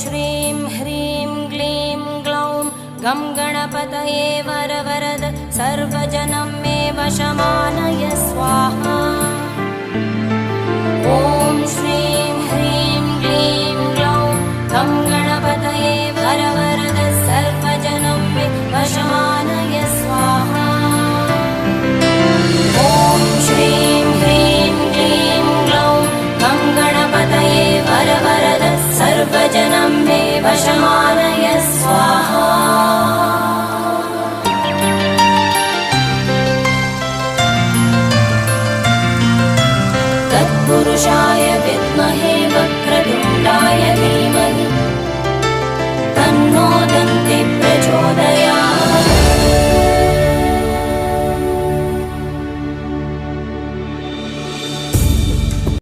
श्रीं ह्रीं क्लीं ग्लौं गं गणपतये वरवरद सर्वजनं मे वशमानय स्वाहा। ॐ श्रीं ह्रीं क्लीं ग्लौं गं गणपतये वरवरद सर्वजनं मे वशमानय स्वाहा। ॐ श्रीं ह्रीं क्लीं ग्लौं गं गणपतये वरवरद सर्वजनं मे वशमानय स्वाहा। तत्पुरुषाय विद्महे वक्रतुण्डाय धीमहि तन्नो दन्ति प्रचोदयात्।